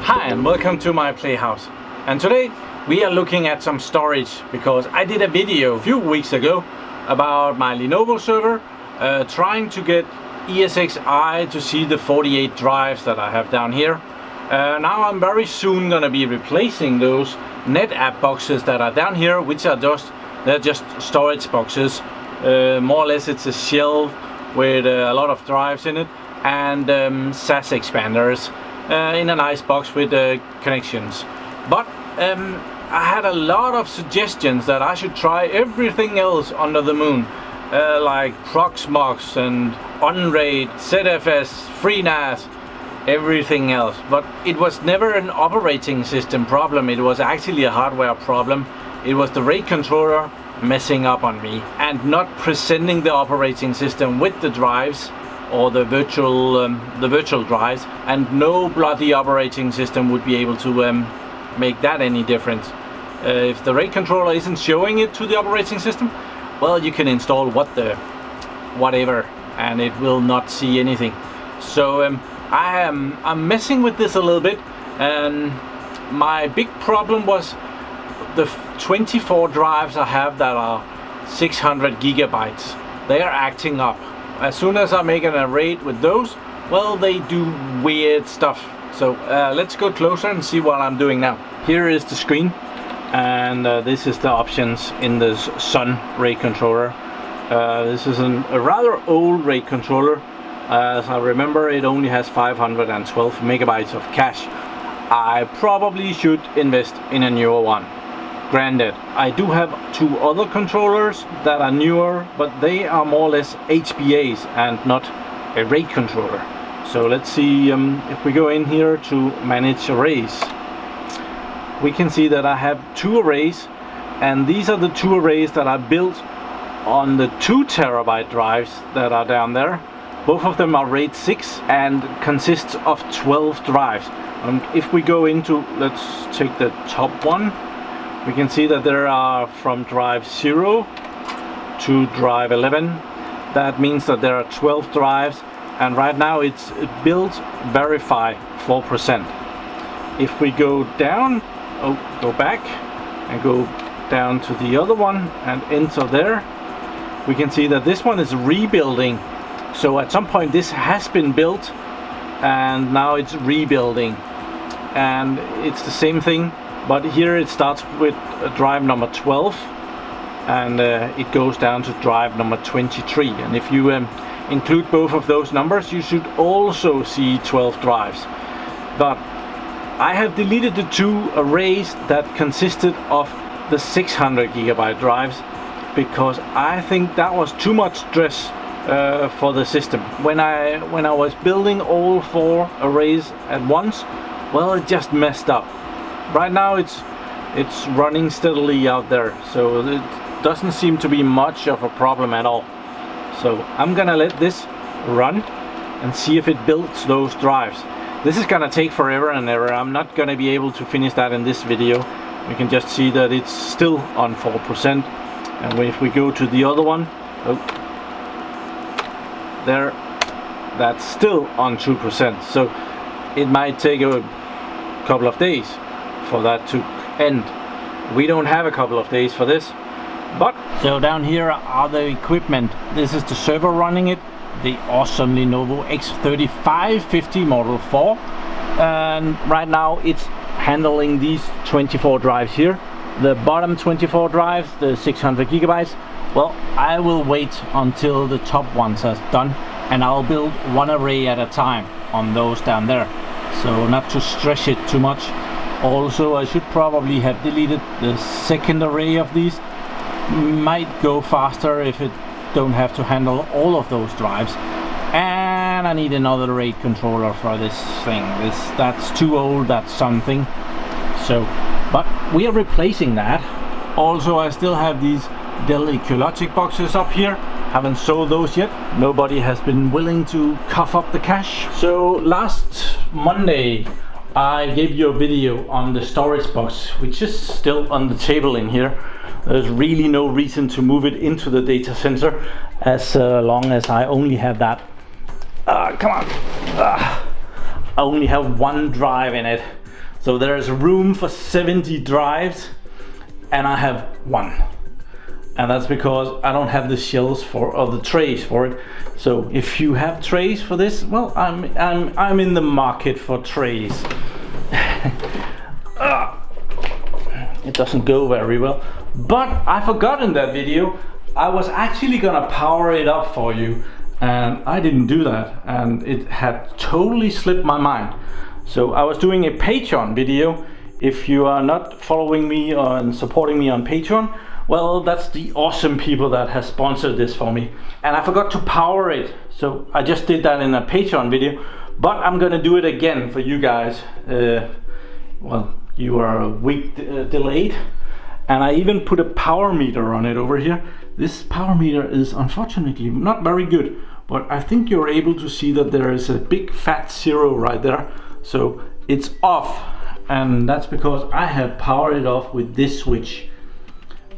Hi and welcome to my PlayHouse. And today we are looking at some storage because I did a video a few weeks ago about my Lenovo server trying to get ESXi to see the 48 drives that I have down here. Now I'm very soon gonna be replacing those NetApp boxes that are down here, which are just storage boxes. More or less it's a shelf with a lot of drives in it and SAS expanders in a nice box with connections. But I had a lot of suggestions that I should try everything else under the moon, like Proxmox and Unraid, ZFS, FreeNAS, everything else. But it was never an operating system problem, it was actually a hardware problem. It was the RAID controller messing up on me and not presenting the operating system with the drives or the virtual drives, and no bloody operating system would be able to make that any difference. If the RAID controller isn't showing it to the operating system, well, you can install whatever and it will not see anything. So I'm messing with this a little bit, and my big problem was the 24 drives I have that are 600 gigabytes. They are acting up. As soon as I make an array with those, well, they do weird stuff. So let's go closer and see what I'm doing now. Here is the screen, and this is the options in this Sun RAID controller. This is a rather old RAID controller. As I remember, it only has 512 megabytes of cache. I probably should invest in a newer one. Granted, I do have two other controllers that are newer, but they are more or less HPAs and not a RAID controller. So let's see if we go in here to manage arrays. We can see that I have two arrays, and these are the two arrays that I built on the 2 terabyte drives that are down there. Both of them are RAID 6 and consists of 12 drives. If we go into, let's take the top one, we can see that there are from drive 0 to drive 11. That means that there are 12 drives, and right now it's build verify 4%. If we go down, go back and go down to the other one and enter there, we can see that this one is rebuilding. So at some point this has been built and now it's rebuilding, and it's the same thing. But here it starts with drive number 12 and it goes down to drive number 23. And if you include both of those numbers, you should also see 12 drives. But I have deleted the two arrays that consisted of the 600 gigabyte drives because I think that was too much stress for the system. When I was building all 4 arrays at once, well, it just messed up. Right now it's running steadily out there, so it doesn't seem to be much of a problem at all. So I'm gonna let this run and see if it builds those drives. This is gonna take forever and ever. I'm not gonna be able to finish that in this video. You can just see that it's still on 4%. And if we go to the other one, there, that's still on 2%. So it might take a couple of days for that to end. We don't have a couple of days for this, but so down here are the equipment. This is the server running it, the awesome Lenovo X3550 Model 4, and right now it's handling these 24 drives here. The bottom 24 drives, the 600 gigabytes, well, I will wait until the top ones are done, and I'll build one array at a time on those down there, so not to stretch it too much. Also, I should probably have deleted the second array of these. Might go faster if it don't have to handle all of those drives. And I need another RAID controller for this thing. That's too old, that's something. So, but we are replacing that. Also, I still have these Dell Ecologic boxes up here. Haven't sold those yet. Nobody has been willing to cough up the cash. So last Monday I gave you a video on the storage box, which is still on the table in here. There's really no reason to move it into the data center as long as I only have that. Come on. I only have one drive in it. So there's room for 70 drives and I have one. And that's because I don't have the shelves or the trays for it. So if you have trays for this, well, I'm in the market for trays. It doesn't go very well. But I forgot in that video, I was actually gonna power it up for you, and I didn't do that, and it had totally slipped my mind. So I was doing a Patreon video. If you are not following me and supporting me on Patreon, well, that's the awesome people that has sponsored this for me. And I forgot to power it, so I just did that in a Patreon video, but I'm gonna do it again for you guys. Well, you are a week delayed. And I even put a power meter on it over here. This power meter is unfortunately not very good, but I think you're able to see that there is a big fat 0 right there. So it's off, and that's because I have powered it off with this switch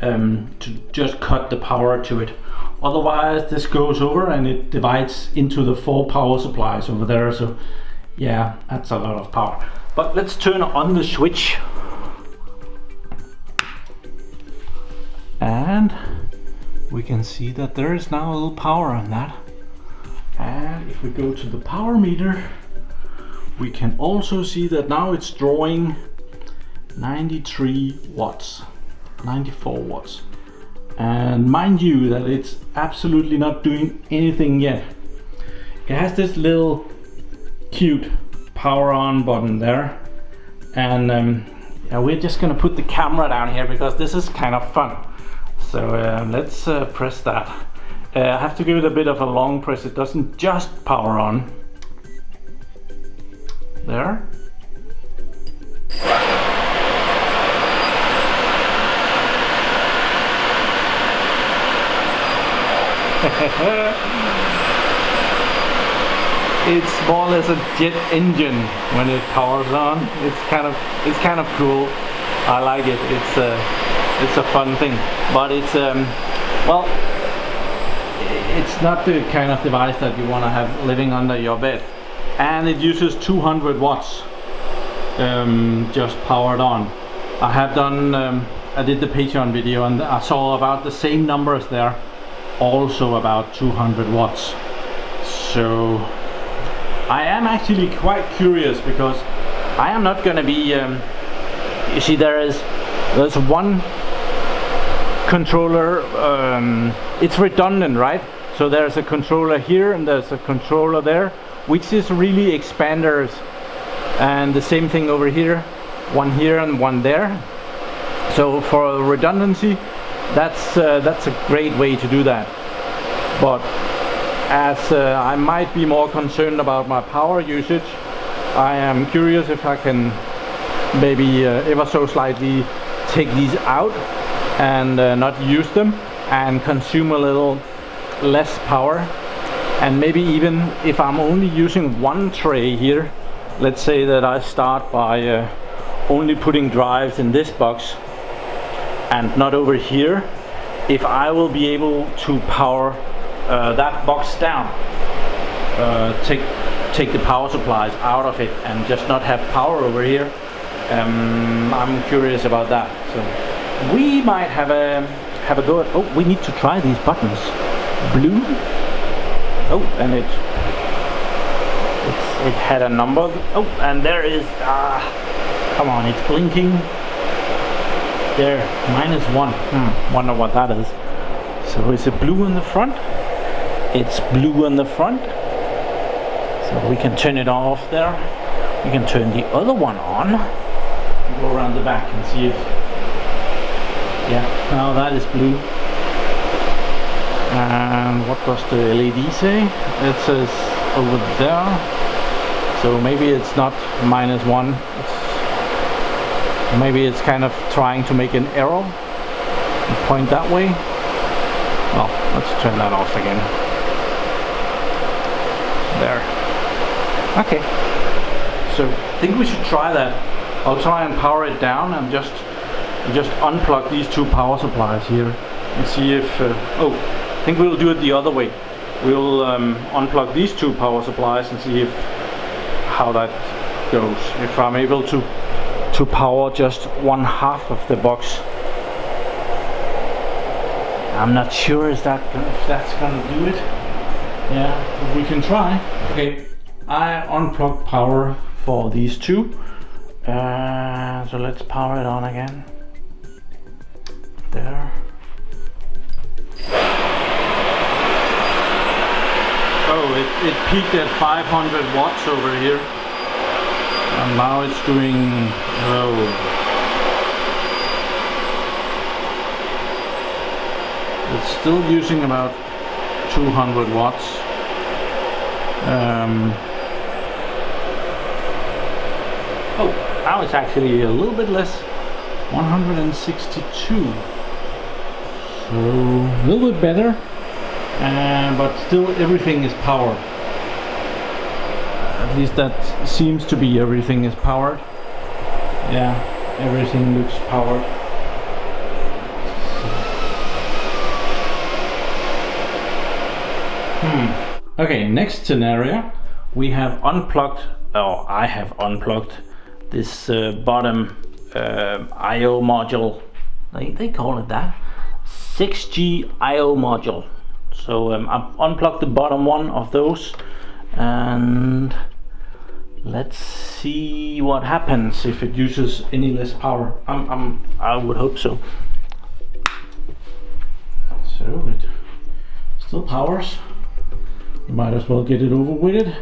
to just cut the power to it. Otherwise this goes over and it divides into the 4 power supplies over there. So yeah, that's a lot of power. But let's turn on the switch. And we can see that there is now a little power on that. And if we go to the power meter, we can also see that now it's drawing 93 watts, 94 watts. And mind you that it's absolutely not doing anything yet. It has this little cute power on button there. And yeah, we're just gonna put the camera down here because this is kind of fun. So let's press that. I have to give it a bit of a long press. It doesn't just power on. There. It's more or less a jet engine when it powers on. It's kind of cool. I like it. It's a fun thing, but it's well, it's not the kind of device that you want to have living under your bed, and it uses 200 watts just powered on. I have done I did the Patreon video and I saw about the same numbers there, also about 200 watts. So I am actually quite curious because I am not going to be you see there's one controller, it's redundant, right? So there's a controller here and there's a controller there, which is really expanders, and the same thing over here, one here and one there. So for redundancy, that's a great way to do that. But as I might be more concerned about my power usage, I am curious if I can maybe ever so slightly take these out and not use them and consume a little less power. And maybe even if I'm only using one tray here, let's say that I start by only putting drives in this box and not over here, if I will be able to power that box down, take the power supplies out of it and just not have power over here, I'm curious about that. So we might have a go at, oh, we need to try these buttons. Blue. Oh, and it had a number. Oh, and there is, come on, it's blinking. There, -1. Wonder what that is. So is it blue in the front? It's blue in the front. So we can turn it off there. We can turn the other one on. Go around the back and see if, yeah, now that is blue. And what does the LED say? It says over there. So maybe it's not -1. Maybe it's kind of trying to make an arrow and point that way. Well, let's turn that off again. There. Okay. So think we should try that. I'll try and power it down and just unplug these two power supplies here and see if oh, I think we'll do it the other way. We'll unplug these two power supplies and see if how that goes, if I'm able to power just one half of the box. I'm not sure if that's gonna do it. Yeah, but we can try. Okay, I unplugged power for these two. So let's power it on again. There. Oh, it peaked at 500 watts over here. And now it's doing, it's still using about 200 watts. Oh, now it's actually a little bit less, 162. So a little bit better, but still everything is powered. At least that seems to be everything is powered. Yeah, everything looks powered. Okay, next scenario. We have unplugged, or I have unplugged this bottom I/O module. They call it that. 6G I/O module. So I've unplugged the bottom one of those, and let's see what happens if it uses any less power. I would hope so. So it still powers. Might as well get it over with it.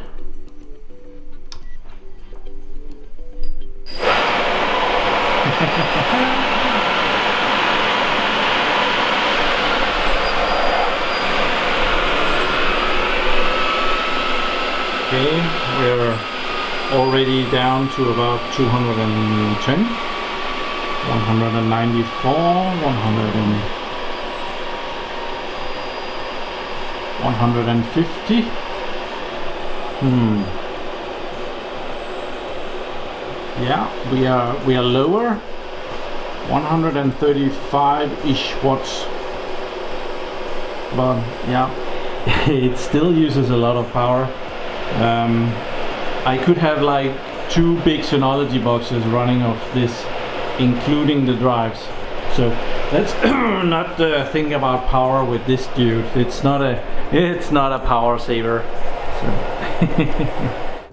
Okay, we're already down to about 210, 194, 150. Yeah, we are lower, 135-ish watts. But yeah, it still uses a lot of power. I could have like 2 big Synology boxes running off this, including the drives. So let's not think about power with this dude. It's not a power saver.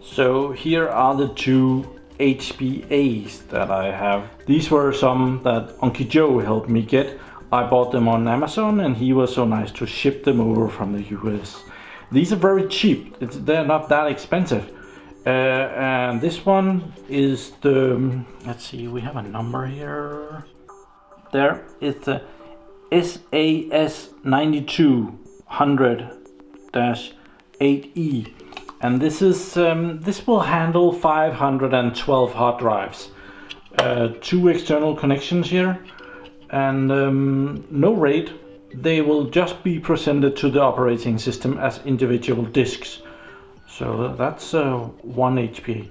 So here are the 2 HPAs that I have. These were some that Unky Joe helped me get. I bought them on Amazon and he was so nice to ship them over from the US. These are very cheap. They're not that expensive. And this one is the, let's see, we have a number here. There, it's the SAS9200-8E. And this is this will handle 512 hard drives. 2 external connections here, and no RAID. They will just be presented to the operating system as individual disks. So that's 1 HPA.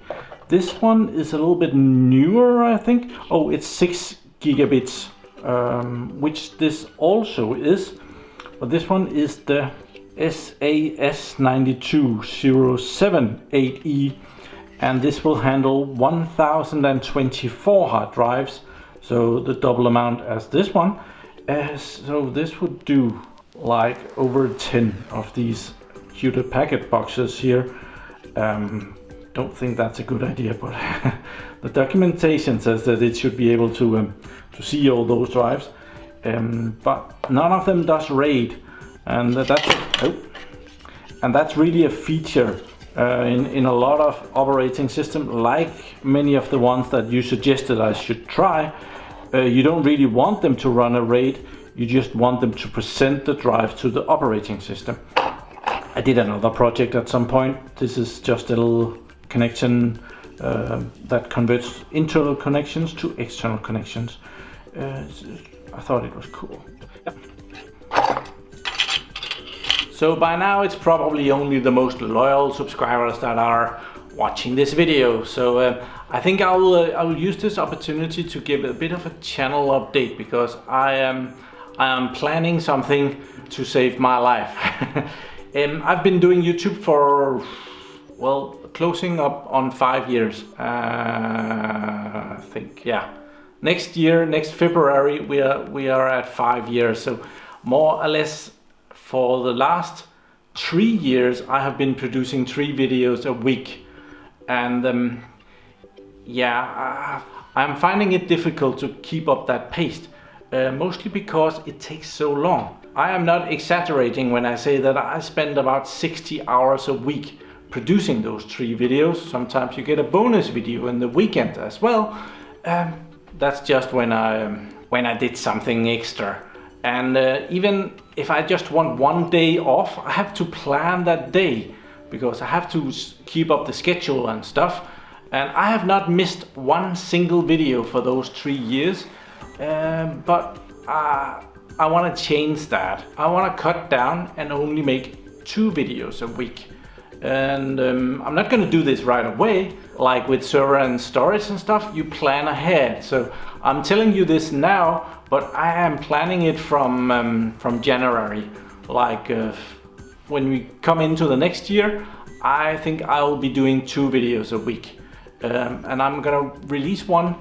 This one is a little bit newer, I think. Oh, it's 6 gigabits, which this also is. But this one is the SAS92078E, and this will handle 1024 hard drives, so the double amount as this one. So this would do like over 10 of these Hewlett Packard boxes here. Don't think that's a good idea, but the documentation says that it should be able to see all those drives, but none of them does RAID. And that's really a feature in a lot of operating systems, like many of the ones that you suggested I should try. You don't really want them to run a RAID, you just want them to present the drive to the operating system. I did another project at some point. This is just a little connection that converts internal connections to external connections. I thought it was cool. Yep. So by now it's probably only the most loyal subscribers that are watching this video. So I think I will use this opportunity to give a bit of a channel update, because I am planning something to save my life. I've been doing YouTube for, well, closing up on 5 years. I think, yeah. Next year, next February, we are at 5 years. So more or less for the last 3 years, I have been producing 3 videos a week. And yeah, I'm finding it difficult to keep up that pace, mostly because it takes so long. I am not exaggerating when I say that I spend about 60 hours a week producing those 3 videos. Sometimes you get a bonus video in the weekend as well. That's just when I did something extra. And even if I just want one day off, I have to plan that day, because I have to keep up the schedule and stuff. And I have not missed one single video for those 3 years. But I want to change that. I want to cut down and only make 2 videos a week. And I'm not going to do this right away. Like with server and storage and stuff, you plan ahead. So I'm telling you this now, but I am planning it from January. Like when we come into the next year, I think I will be doing 2 videos a week. And I'm gonna release one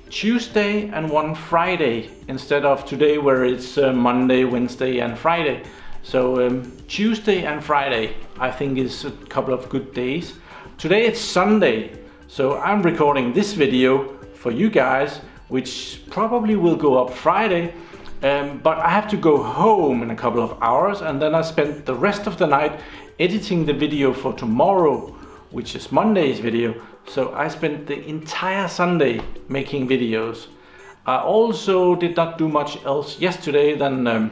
Tuesday and one Friday instead of today, where it's Monday, Wednesday and Friday. So Tuesday and Friday I think is a couple of good days. Today it's Sunday, so I'm recording this video for you guys, which probably will go up Friday. But I have to go home in a couple of hours, and then I spend the rest of the night editing the video for tomorrow, which is Monday's video. So I spent the entire Sunday making videos. I also did not do much else yesterday than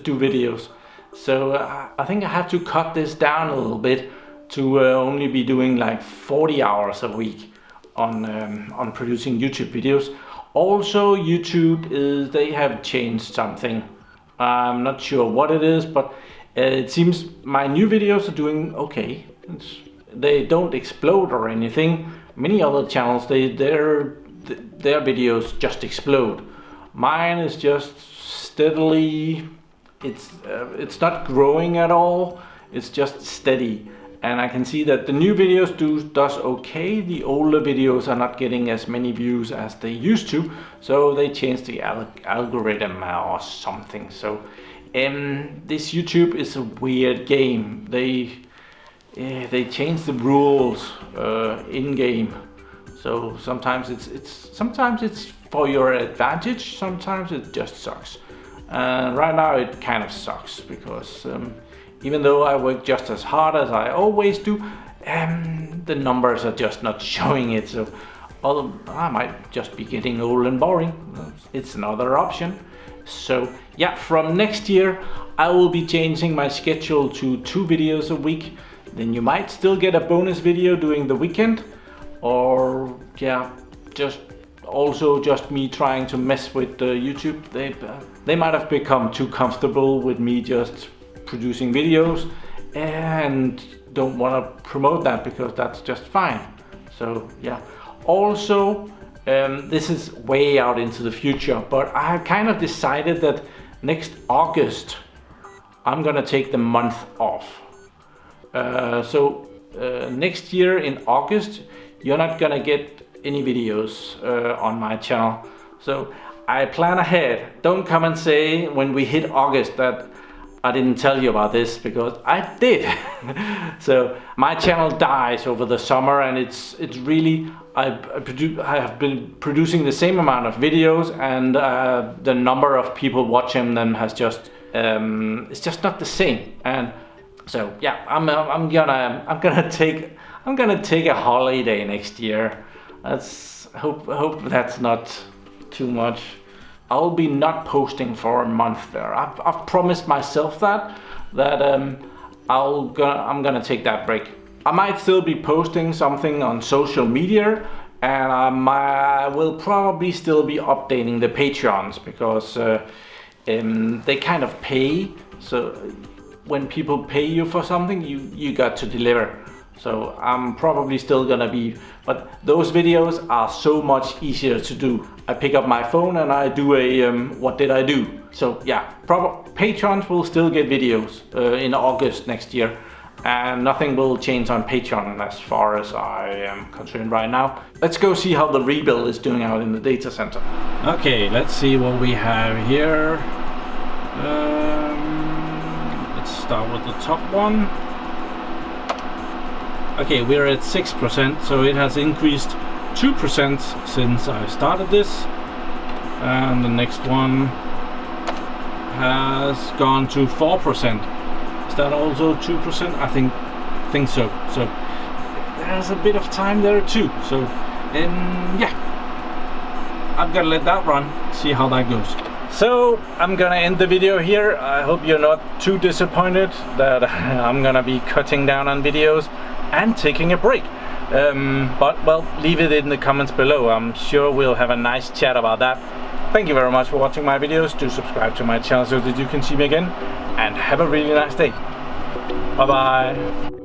do videos. So I think I have to cut this down a little bit to only be doing like 40 hours a week on producing YouTube videos. Also, YouTube they have changed something. I'm not sure what it is, but it seems my new videos are doing okay. They don't explode or anything. Many other channels, their videos just explode. Mine is just steadily. It's not growing at all. It's just steady. And I can see that the new videos does okay. The older videos are not getting as many views as they used to. So they changed the algorithm or something. So this YouTube is a weird game. They change the rules in game. So sometimes it's for your advantage. Sometimes it just sucks. Right now it kind of sucks, because even though I work just as hard as I always do, the numbers are just not showing it. So I might just be getting old and boring. It's another option. So yeah, from next year I will be changing my schedule to 2 videos a week. Then you might still get a bonus video during the weekend, or yeah, just me trying to mess with YouTube. They might have become too comfortable with me just producing videos and don't want to promote that, because that's just fine. So yeah. Also, this is way out into the future, but I have kind of decided that next August I'm gonna take the month off. So next year in August you're not gonna get any videos on my channel. So I plan ahead. Don't come and say when we hit August that I didn't tell you about this, because I did. So my channel dies over the summer, and it's really I have been producing the same amount of videos, and the number of people watching them has just it's just not the same. And so yeah, I'm gonna take a holiday next year. Hope that's not too much. I'll be not posting for a month there. I've promised myself that I'm gonna take that break. I might still be posting something on social media, and I will probably still be updating the Patreons, because they kind of pay. So when people pay you for something, you got to deliver. So I'm probably still gonna be, but those videos are so much easier to do. I pick up my phone and I do a what did I do? So yeah, patrons will still get videos in August next year, and nothing will change on Patreon as far as I am concerned right now. Let's go see how the rebuild is doing out in the data center. Okay, let's see what we have here. Let's start with the top one. Okay, we're at 6%, so it has increased 2% since I started this. And the next one has gone to 4%. Is that also 2%? I think so. So there's a bit of time there too. So yeah, I'm gonna let that run, see how that goes. So I'm gonna end the video here. I hope you're not too disappointed that I'm gonna be cutting down on videos and taking a break. But well, leave it in the comments below. I'm sure we'll have a nice chat about that. Thank you very much for watching my videos. Do subscribe to my channel so that you can see me again, and have a really nice day. Bye bye.